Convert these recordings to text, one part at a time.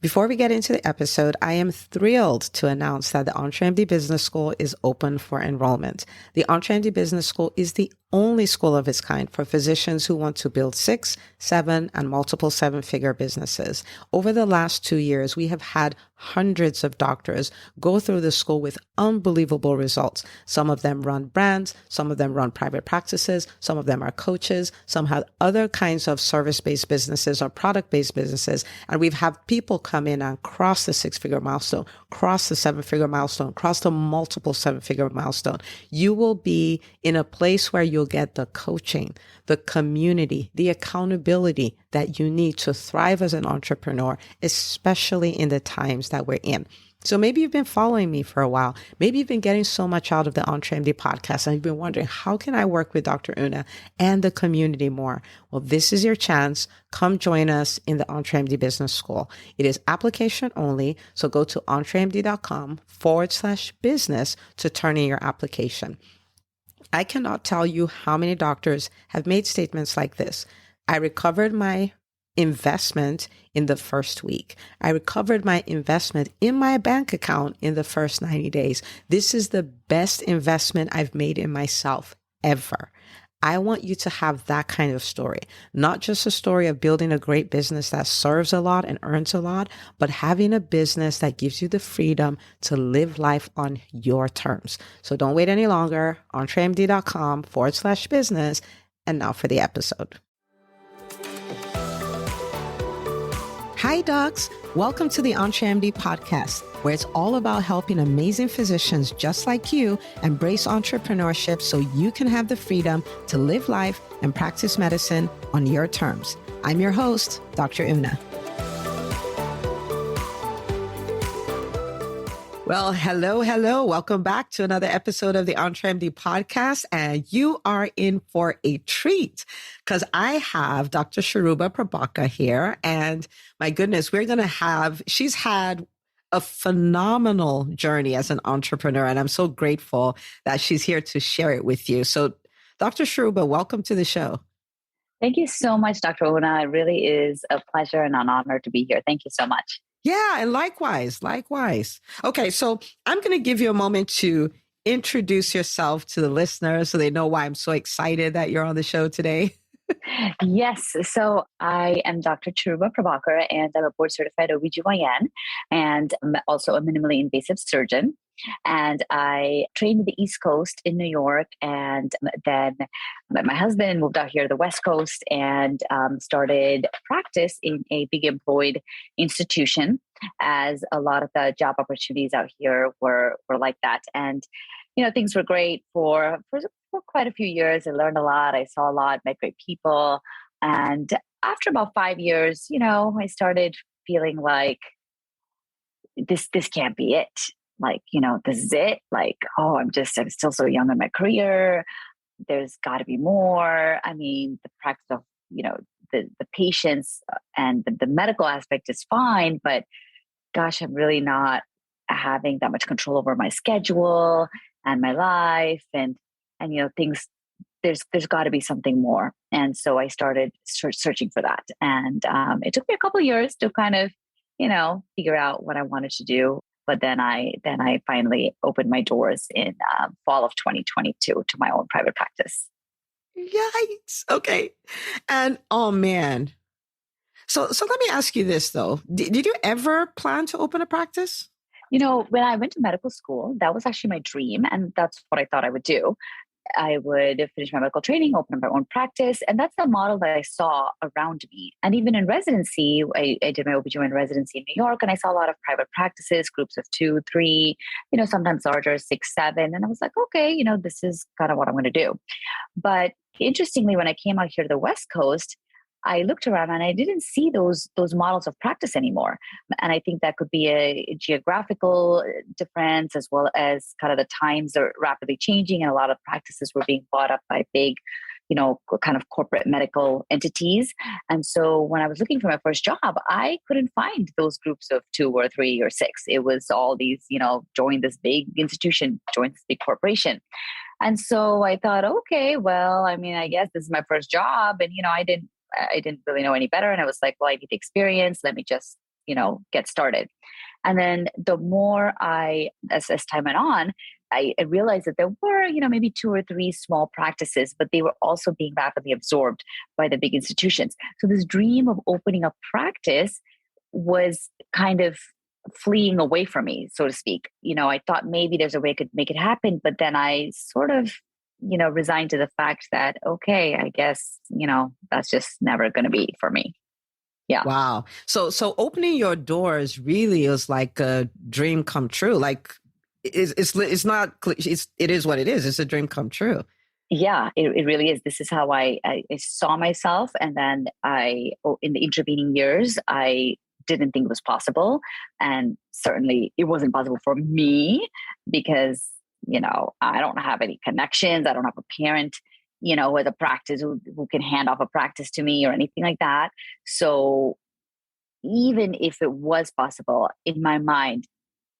Before we get into the episode, I am thrilled to announce that the EntreMD Business School is open for enrollment. The EntreMD Business School is the only school of its kind for physicians who want to build 6, 7, and multiple 7-figure businesses. Over the last 2 years, we have had hundreds of doctors go through the school with unbelievable results. Some of them run brands, some of them run private practices, some of them are coaches, some have other kinds of service-based businesses or product-based businesses. And we've had people come in and cross the 6-figure milestone, cross the 7-figure milestone, cross the multiple 7-figure milestone. You will be in a place where you'll get the coaching, the community, the accountability that you need to thrive as an entrepreneur, especially in the times that we're in. So maybe you've been following me for a while. Maybe you've been getting so much out of the EntreMD podcast and you've been wondering, how can I work with Dr. Una and the community more? Well, this is your chance. Come join us in the EntreMD Business School. It is application only. So go to entremd.com/business to turn in your application. I cannot tell you how many doctors have made statements like this. I recovered my investment in the first week. I recovered my investment in my bank account in the first 90 days. This is the best investment I've made in myself ever. I want you to have that kind of story, not just a story of building a great business that serves a lot and earns a lot, but having a business that gives you the freedom to live life on your terms. So don't wait any longer. entremd.com/business. And now for the episode. Hi, docs. Welcome to the EntreMD podcast, where it's all about helping amazing physicians just like you embrace entrepreneurship so you can have the freedom to live life and practice medicine on your terms. I'm your host, Dr. Una. Well, hello. Welcome back to another episode of the EntreMD podcast. And you are in for a treat because I have Dr. Cheruba Prabakar here. And my goodness, she's had a phenomenal journey as an entrepreneur. And I'm so grateful that she's here to share it with you. So Dr. Cheruba, welcome to the show. Thank you so much, Dr. Una. It really is a pleasure and an honor to be here. Thank you so much. Yeah, and likewise. Okay, so I'm going to give you a moment to introduce yourself to the listeners so they know why I'm so excited that you're on the show today. Yes. So I am Dr. Cheruba Prabakar, and I'm a board-certified OBGYN, and I'm also a minimally invasive surgeon. And I trained in the East Coast in New York, and then met my husband, moved out here to the West Coast, and started practice in a big employed institution, as a lot of the job opportunities out here were like that. And things were great for quite a few years. I learned a lot. I saw a lot, met great people. And after about 5 years, I started feeling like this can't be it. Like, this is it. Like, I'm still so young in my career. There's got to be more. I mean, the practice of, the patients and the medical aspect is fine, but gosh, I'm really not having that much control over my schedule and my life and things. There's got to be something more. And so I started searching for that. And it took me a couple of years to kind of, figure out what I wanted to do. But then I finally opened my doors in fall of 2022 to my own private practice. Yikes. Okay. And oh man. So let me ask you this though. Did you ever plan to open a practice? When I went to medical school, that was actually my dream. And that's what I thought I would do. I would finish my medical training, open up my own practice. And that's the model that I saw around me. And even in residency, I did my OBGYN residency in New York, and I saw a lot of private practices, groups of 2, 3, sometimes larger, 6, 7. And I was like, okay, this is kind of what I'm going to do. But interestingly, when I came out here to the West Coast, I looked around and I didn't see those models of practice anymore. And I think that could be a geographical difference, as well as kind of the times are rapidly changing and a lot of practices were being bought up by big, kind of corporate medical entities. And so when I was looking for my first job, I couldn't find those groups of 2 or 3 or 6. It was all these, join this big institution, join this big corporation. And so I thought, okay, well, I mean, I guess this is my first job. And, I didn't really know any better. And I was like, well, I need experience. Let me just get started. And then the more as time went on, I realized that there were, maybe 2 or 3 small practices, but they were also being rapidly absorbed by the big institutions. So this dream of opening a practice was kind of fleeing away from me, so to speak. I thought maybe there's a way I could make it happen, but then I sort of, resigned to the fact that, okay, I guess, that's just never going to be for me. Yeah. Wow. So opening your doors really is like a dream come true. Like it's not, it is what it is. It's a dream come true. Yeah, it really is. This is how I saw myself. And then in the intervening years, I didn't think it was possible. And certainly it wasn't possible for me because, I don't have any connections. I don't have a parent, with a practice who can hand off a practice to me or anything like that. So even if it was possible, in my mind,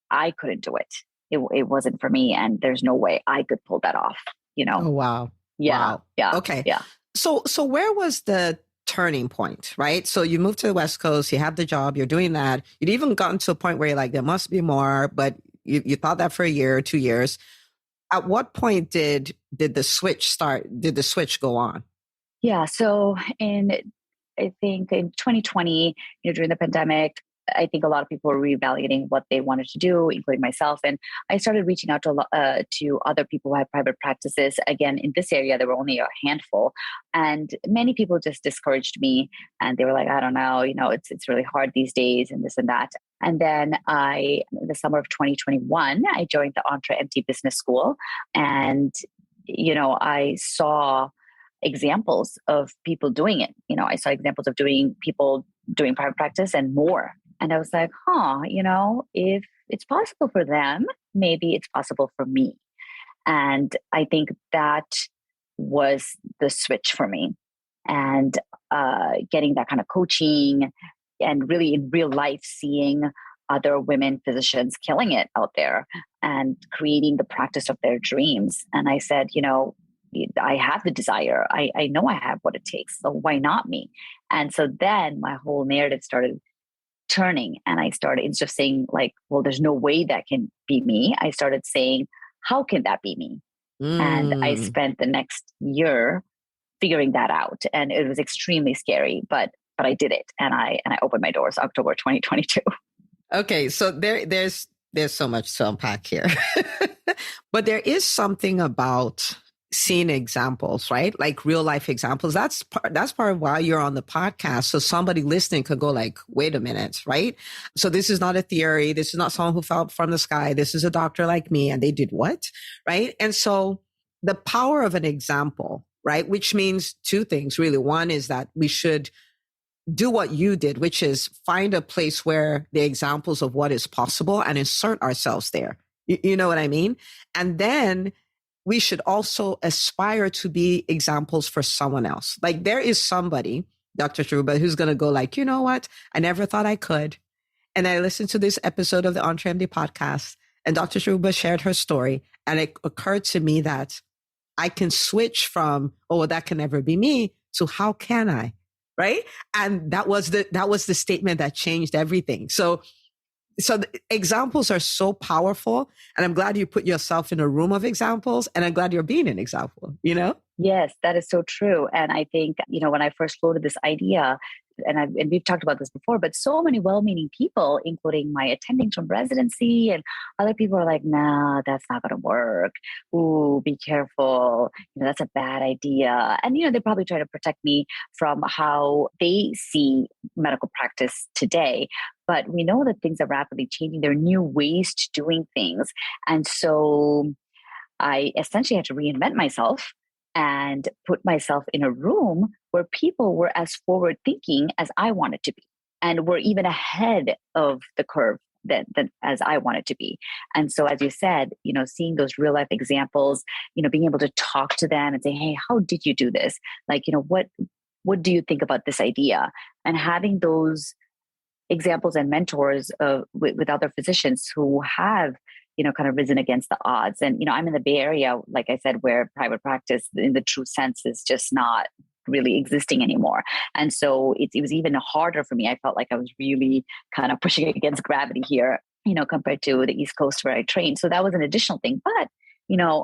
I couldn't do it. It wasn't for me. And there's no way I could pull that off, Oh, wow. Yeah. Wow. Yeah. Okay. Yeah. So where was the turning point, right? So you moved to the West Coast, you have the job, you're doing that. You'd even gotten to a point where you're like, there must be more, but you thought that for a year or 2 years. At what point did the switch start? Did the switch go on? Yeah. So I think in 2020, during the pandemic, I think a lot of people were reevaluating what they wanted to do, including myself. And I started reaching out to other people who had private practices. Again, in this area, there were only a handful. And many people just discouraged me. And they were like, I don't know, it's really hard these days and this and that. And then in the summer of 2021, I joined the EntreMD Business School. And, I saw examples of people doing it. I saw examples of people doing private practice and more. And I was like, if it's possible for them, maybe it's possible for me. And I think that was the switch for me. And getting that kind of coaching and really in real life, seeing other women physicians killing it out there and creating the practice of their dreams. And I said, I have the desire. I know I have what it takes. So why not me? And so then my whole narrative started turning, and I started, instead of saying like, well, there's no way that can be me, I started saying, how can that be me? And I spent the next year figuring that out, and it was extremely scary, but I did it, and I opened my doors October 2022. Okay, so there's so much to unpack here, but there is something about seeing examples, right? Like real life examples. That's part of why you're on the podcast. So somebody listening could go like, wait a minute, right? So this is not a theory. This is not someone who fell from the sky. This is a doctor like me, and they did what? Right? And so the power of an example, right? Which means 2 things really. One is that we should do what you did, which is find a place where the examples of what is possible and insert ourselves there. You know what I mean? And then we should also aspire to be examples for someone else. Like there is somebody, Dr. Cheruba, who's going to go like, you know what? I never thought I could. And I listened to this episode of the EntreMD podcast, and Dr. Cheruba shared her story. And it occurred to me that I can switch from, oh, that can never be me, to how can I? Right. And that was the statement that changed everything. So the examples are so powerful, and I'm glad you put yourself in a room of examples, and I'm glad you're being an example, Yes, that is so true. And I think, when I first floated this idea, and we've talked about this before, but so many well-meaning people, including my attendings from residency and other people, are like, nah, that's not going to work. Ooh, be careful. That's a bad idea. And, they probably try to protect me from how they see medical practice today. But we know that things are rapidly changing. There are new ways to doing things. And so I essentially had to reinvent myself and put myself in a room where people were as forward thinking as I wanted to be, and were even ahead of the curve than as I wanted to be. And so, as you said, seeing those real life examples, being able to talk to them and say, hey, how did you do this? Like, what do you think about this idea? And having those examples and mentors with other physicians who have kind of risen against the odds. And I'm in the Bay Area, like I said, where private practice in the true sense is just not really existing anymore. And so it was even harder for me. I felt like I was really kind of pushing against gravity here, compared to the East Coast where I trained. So that was an additional thing. But,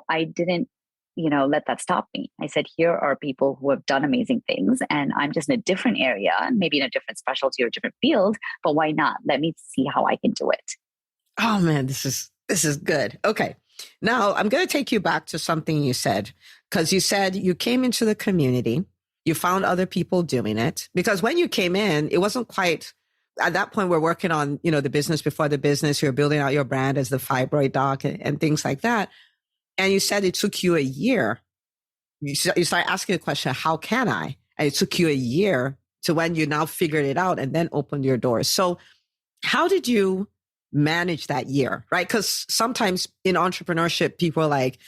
I didn't, let that stop me. I said, here are people who have done amazing things, and I'm just in a different area, maybe in a different specialty or different field, but why not? Let me see how I can do it. Oh man, this is good. Okay. Now I'm going to take you back to something you said, because you said you came into the community, you found other people doing it, because when you came in, it wasn't quite at that point. We're working on, the business before the business. You're building out your brand as the fibroid doc and things like that. And you said it took you a year. You start asking the question, how can I? And it took you a year to when you now figured it out and then opened your doors. So how did you manage that year, right? Because sometimes in entrepreneurship, people are like,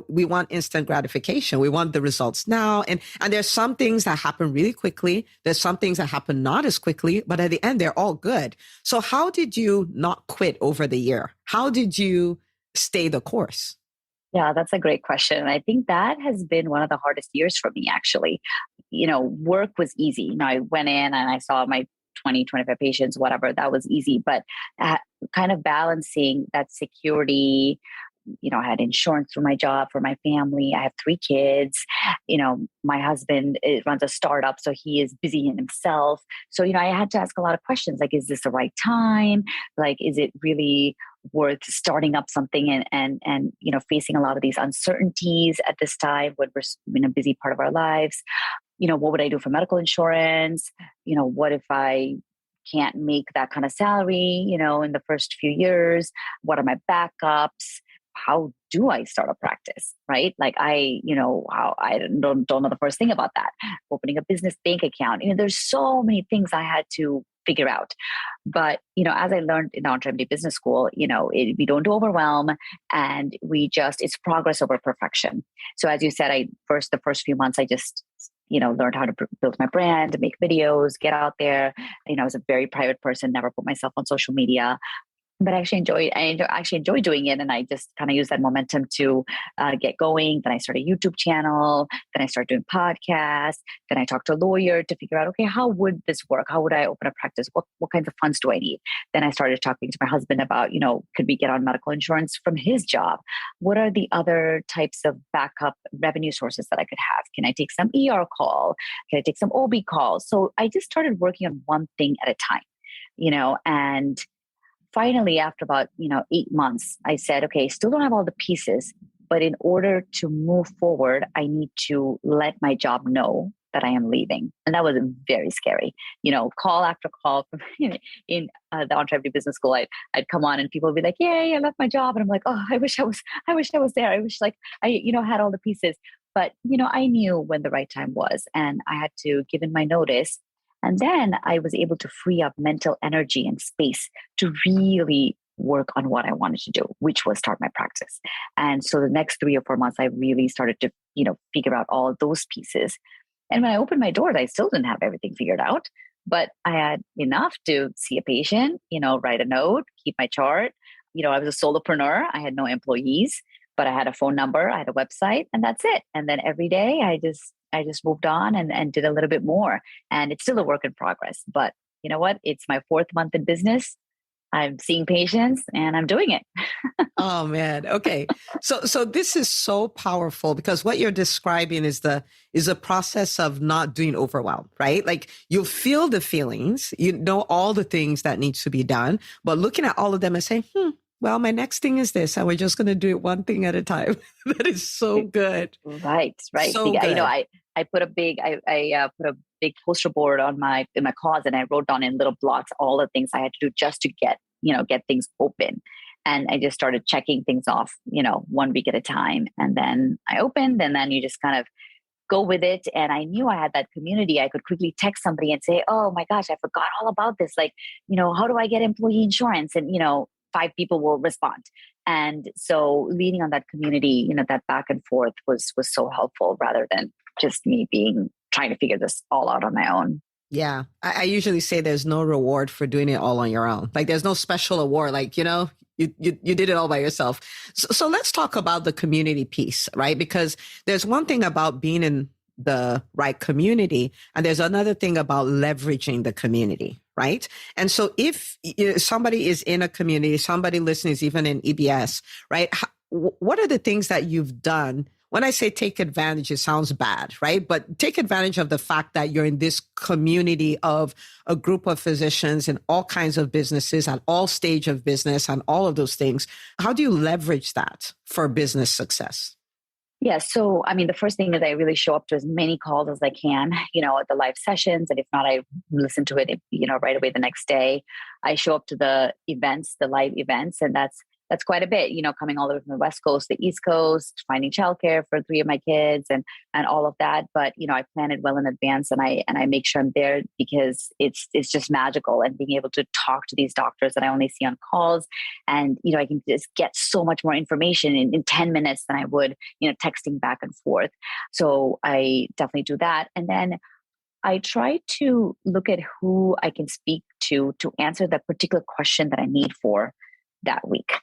we want instant gratification. We want the results now. And there's some things that happen really quickly. There's some things that happen not as quickly, but at the end, they're all good. So how did you not quit over the year? How did you stay the course? Yeah, that's a great question. And I think that has been one of the hardest years for me, actually. Work was easy. I went in and I saw my 20, 25 patients, whatever, that was easy. But kind of balancing that security, I had insurance for my job, for my family. I have 3 kids. My husband runs a startup, so he is busy in himself. So, I had to ask a lot of questions like, is this the right time? Like, is it really worth starting up something and facing a lot of these uncertainties at this time when we're in a busy part of our lives? What would I do for medical insurance? What if I can't make that kind of salary, in the first few years? What are my backups? How do I start a practice, right? Like I don't know the first thing about that. Opening a business bank account. There's so many things I had to figure out. But, as I learned in EntreMD Business School, we don't overwhelm, and it's progress over perfection. So as you said, the first few months, I just, learned how to build my brand, make videos, get out there. I was a very private person, never put myself on social media. But I actually enjoy doing it. And I just kind of use that momentum to get going. Then I started a YouTube channel. Then I started doing podcasts. Then I talked to a lawyer to figure out, okay, how would this work? How would I open a practice? What kinds of funds do I need? Then I started talking to my husband about, could we get on medical insurance from his job? What are the other types of backup revenue sources that I could have? Can I take some ER call? Can I take some OB calls? So I just started working on one thing at a time, and finally, after about 8 months, I said, okay, still don't have all the pieces, but in order to move forward, I need to let my job know that I am leaving. And that was very scary. Call after call from in the EntreMD Business School. I'd come on and people would be like, "Yay, I left my job," and I'm like, "Oh, I wish I was there. I wish I had all the pieces." But I knew when the right time was, and I had to give in my notice. And then I was able to free up mental energy and space to really work on what I wanted to do, which was start my practice. And so the next 3 or 4 months, I really started to, figure out all of those pieces. And when I opened my doors, I still didn't have everything figured out, but I had enough to see a patient, write a note, keep my chart. I was a solopreneur. I had no employees, but I had a phone number, I had a website, and that's it. And then every day I just moved on and did a little bit more. And it's still a work in progress. But you know what? It's my 4th month in business. I'm seeing patients and I'm doing it. Oh man. Okay. So this is so powerful, because what you're describing is the process of not doing overwhelm, right? Like you feel the feelings, all the things that needs to be done, but looking at all of them and saying, well, my next thing is this, and we're just going to do it one thing at a time. That is so good. Right. So good. I put a big, put a big poster board in my closet, and I wrote down in little blocks all the things I had to do just to get things open. And I just started checking things off, 1 week at a time. And then I opened, and then you just kind of go with it. And I knew I had that community. I could quickly text somebody and say, "Oh my gosh, I forgot all about this. Like, how do I get employee insurance?" And, 5 people will respond. And so leaning on that community, that back and forth was so helpful, rather than just me trying to figure this all out on my own. Yeah. I usually say there's no reward for doing it all on your own. Like there's no special award. Like, you did it all by yourself. So let's talk about the community piece, right? Because there's one thing about being in the right community. And there's another thing about leveraging the community, right? And so if somebody is in a community, somebody listening is even in EBS, right? What are the things that you've done? When I say take advantage, it sounds bad, right? But take advantage of the fact that you're in this community of a group of physicians in all kinds of businesses at all stage of business and all of those things. How do you leverage that for business success? Yeah. So, I mean, the first thing is I really show up to as many calls as I can, at the live sessions. And if not, I listen to it, right away the next day. I show up to the events, the live events, and that's quite a bit, coming all the way from the West Coast to the East Coast, finding childcare for 3 of my kids and all of that. But, I plan it well in advance and I make sure I'm there because it's just magical, and being able to talk to these doctors that I only see on calls. And, I can just get so much more information in 10 minutes than I would, texting back and forth. So I definitely do that. And then I try to look at who I can speak to answer that particular question that I need for that week.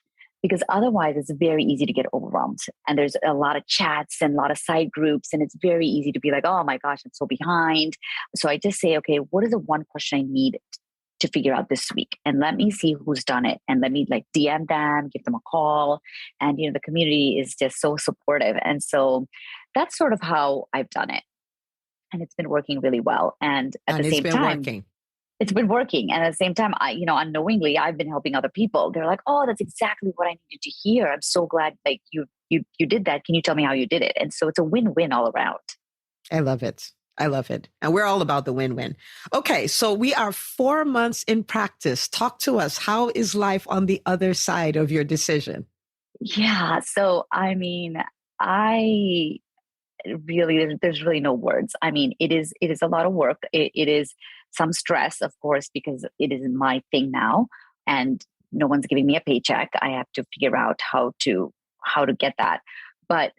Because otherwise it's very easy to get overwhelmed. And there's a lot of chats and a lot of side groups. And it's very easy to be like, oh my gosh, I'm so behind. So I just say, okay, what is the one question I need to figure out this week? And let me see who's done it. And let me DM them, give them a call. And, the community is just so supportive. And so that's sort of how I've done it. And it's been working really well. And at the same time, it's been working. And at the same time, unknowingly, I've been helping other people. They're like, oh, that's exactly what I needed to hear. I'm so glad you did that. Can you tell me how you did it? And so it's a win-win all around. I love it. I love it. And we're all about the win-win. Okay. So we are 4 months in practice. Talk to us. How is life on the other side of your decision? Yeah. So, I mean, there's really no words. I mean, it is a lot of work. It is some stress, of course, because it is my thing now and no one's giving me a paycheck. I have to figure out how to get that. But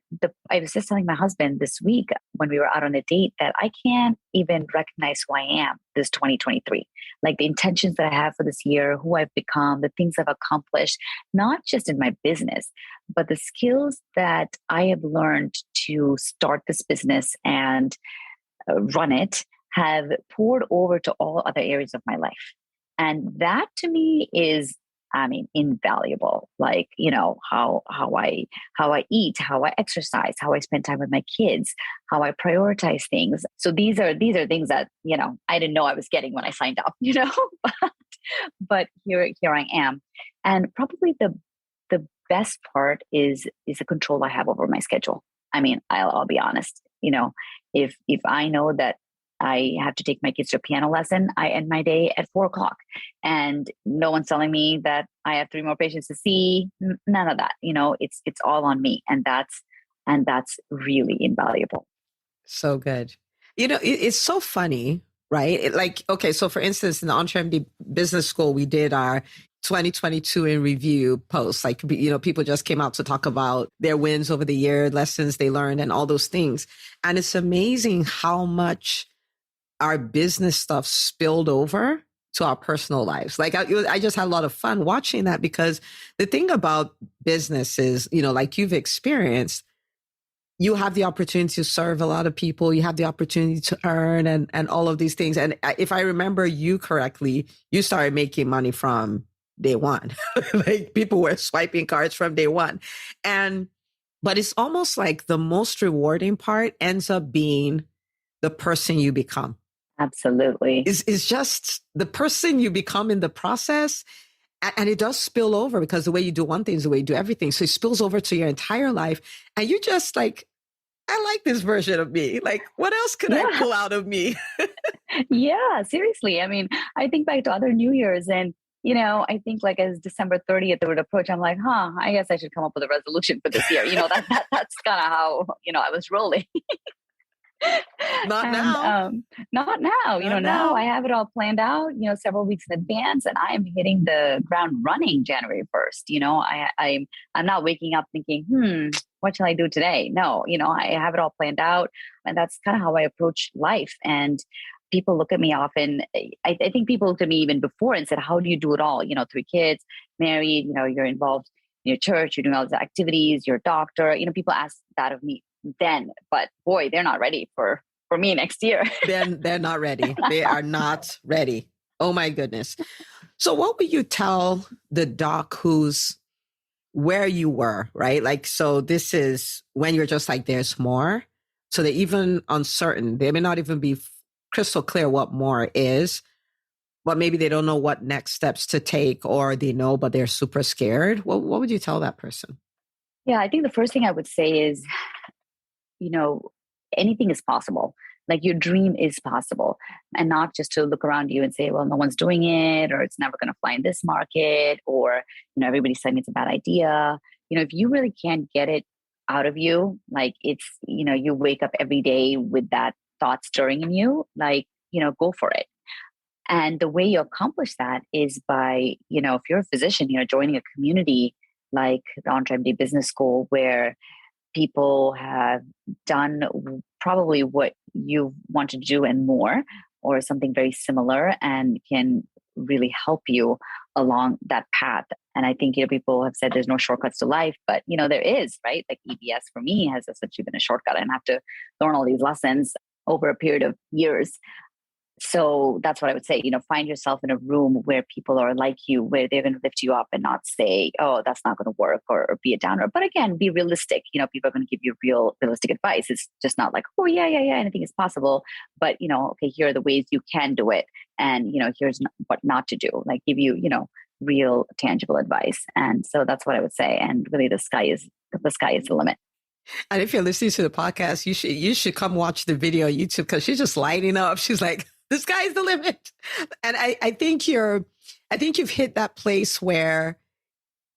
I was just telling my husband this week when we were out on a date that I can't even recognize who I am this 2023. Like the intentions that I have for this year, who I've become, the things I've accomplished, not just in my business, but the skills that I have learned to start this business and run it have poured over to all other areas of my life. And that to me is, invaluable. Like, how I eat, how I exercise, how I spend time with my kids, how I prioritize things. So these are things that, I didn't know I was getting when I signed up, but here I am. And probably the best part is the control I have over my schedule. I mean, I'll be honest, if I know that I have to take my kids to a piano lesson, I end my day at 4:00 and no one's telling me that I have 3 more patients to see. None of that, it's all on me. And that's really invaluable. So good. It's so funny, right? Okay. So for instance, in the EntreMD Business School, we did our 2022 in review posts. People just came out to talk about their wins over the year, lessons they learned and all those things. And it's amazing how much our business stuff spilled over to our personal lives. I just had a lot of fun watching that, because the thing about business is, like you've experienced, you have the opportunity to serve a lot of people. You have the opportunity to earn and all of these things. And if I remember you correctly, you started making money from day one. Like people were swiping cards from day one. But it's almost like the most rewarding part ends up being the person you become. Absolutely. Is just the person you become in the process. And it does spill over, because the way you do one thing is the way you do everything. So it spills over to your entire life. And you just I like this version of me. Like, what else could I pull out of me? Yeah, seriously. I mean, I think back to other New Year's and, I think as December 30th they would approach, I'm like, I guess I should come up with a resolution for this year. That's kind of how, I was rolling. Not now. Not now. Now I have it all planned out, several weeks in advance, and I am hitting the ground running January 1st. I'm not waking up thinking, what shall I do today? No, I have it all planned out, and that's kind of how I approach life. And people look at me often. I think people looked at me even before and said, how do you do it all? 3 kids, married, you're involved in your church, you're doing all these activities, you're a doctor. People ask that of me then, but boy, they're not ready for me next year. They're not ready. They are not ready. Oh my goodness. So what would you tell the doc who's where you were, right? Like, so this is when you're just like, there's more. So they're even uncertain. They may not even be crystal clear what more is, but maybe they don't know what next steps to take, or they know, but they're super scared. What would you tell that person? Yeah, I think the first thing I would say is, anything is possible. Like your dream is possible, and not just to look around you and say, well, no one's doing it, or it's never going to fly in this market, or, everybody's saying it's a bad idea. If you really can't get it out of you, like it's, you wake up every day with that thought stirring in you, like, go for it. And the way you accomplish that is by, if you're a physician, joining a community like the EntreMD Business School, where people have done probably what you want to do and more, or something very similar, and can really help you along that path. And I think, people have said there's no shortcuts to life, but, there is, right? Like EBS for me has essentially been a shortcut. I didn't have to learn all these lessons over a period of years. So that's what I would say, find yourself in a room where people are like you, where they're going to lift you up and not say, oh, that's not going to work, or be a downer. But again, be realistic. People are going to give you realistic advice. It's just not like, oh, yeah, anything is possible. But, okay, here are the ways you can do it. And, here's what not to do, like give you, real tangible advice. And so that's what I would say. And really the sky is the limit. And if you're listening to the podcast, you should come watch the video on YouTube, because she's just lighting up. She's like, the sky's the limit. And I think you've hit that place where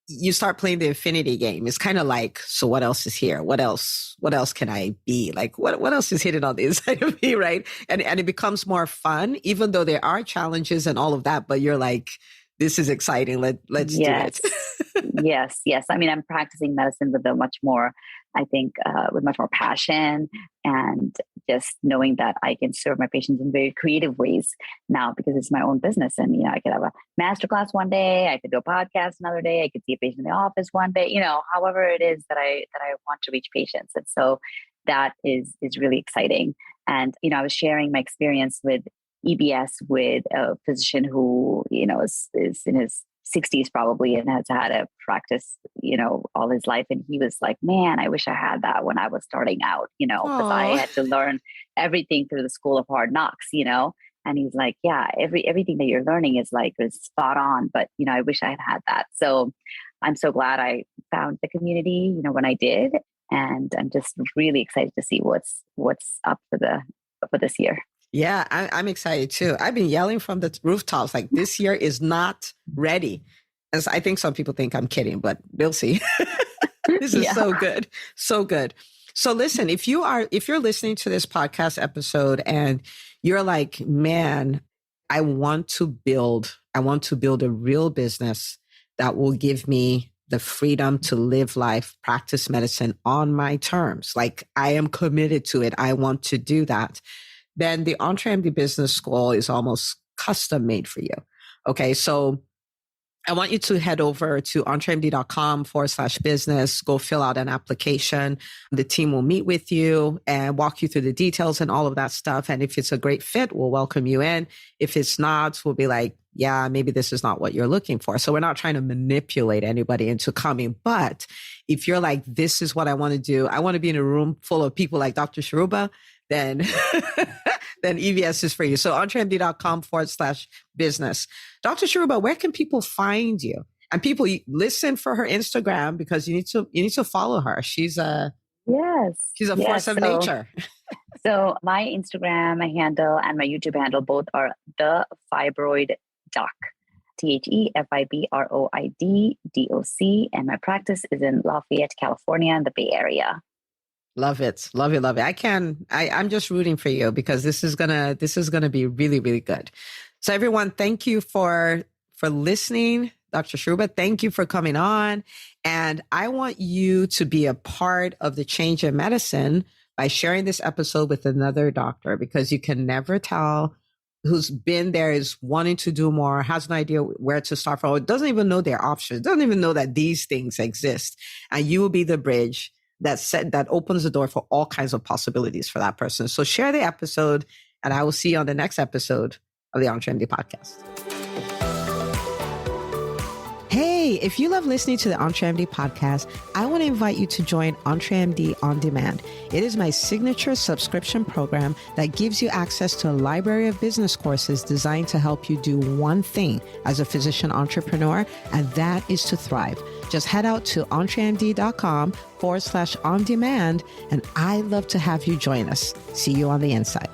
you start playing the infinity game. It's kind of like, so what else is here? What else can I be? Like, what else is hidden on the inside of me? Right. And it becomes more fun, even though there are challenges and all of that, but you're like, this is exciting. Let's do it. Yes. I mean, I'm practicing medicine with much more passion, and just knowing that I can serve my patients in very creative ways now, because it's my own business. And, I could have a masterclass one day, I could do a podcast another day, I could see a patient in the office one day, however it is that I want to reach patients. And so that is really exciting. And, I was sharing my experience with EBS with a physician who, is in his 60s probably, and has had a practice, all his life. And he was like, man, I wish I had that when I was starting out, because I had to learn everything through the school of hard knocks, and he's like, yeah, everything that you're learning is spot on, but, I wish I had that. So I'm so glad I found the community, when I did, and I'm just really excited to see what's up for this year. Yeah, I'm excited too. I've been yelling from the rooftops, like, this year is not ready. And so I think some people think I'm kidding, but they'll see. This is so good. So good. So listen, if you're listening to this podcast episode and you're like, man, I want to build a real business that will give me the freedom to live life, practice medicine on my terms. Like, I am committed to it. I want to do that. Then the EntreMD Business School is almost custom made for you. Okay. So I want you to head over to entremd.com/business, go fill out an application. The team will meet with you and walk you through the details and all of that stuff. And if it's a great fit, we'll welcome you in. If it's not, we'll be like, yeah, maybe this is not what you're looking for. So we're not trying to manipulate anybody into coming. But if you're like, this is what I want to do, I want to be in a room full of people like Dr. Cheruba, then EBS is for you. So entremd.com/business. Dr. Cheruba, where can people find you? And people, listen for her Instagram, because you need to follow her. She's a force of nature. So my Instagram handle and my YouTube handle both are The Fibroid Doc. TheFibroidDoc. And my practice is in Lafayette, California, in the Bay Area. Love it. Love it. Love it. I'm just rooting for you, because this is gonna be really, really good. So everyone, thank you for listening. Dr. Cheruba, thank you for coming on. And I want you to be a part of the change in medicine by sharing this episode with another doctor, because you can never tell who's been there, is wanting to do more, has an idea where to start from, doesn't even know their options, doesn't even know that these things exist. And you will be the bridge that opens the door for all kinds of possibilities for that person. So share the episode, and I will see you on the next episode of the EntreMD podcast. Hey, if you love listening to the EntreMD podcast, I want to invite you to join EntreMD On Demand. It is my signature subscription program that gives you access to a library of business courses designed to help you do one thing as a physician entrepreneur, and that is to thrive. Just head out to entremd.com/on demand, and I'd love to have you join us. See you on the inside.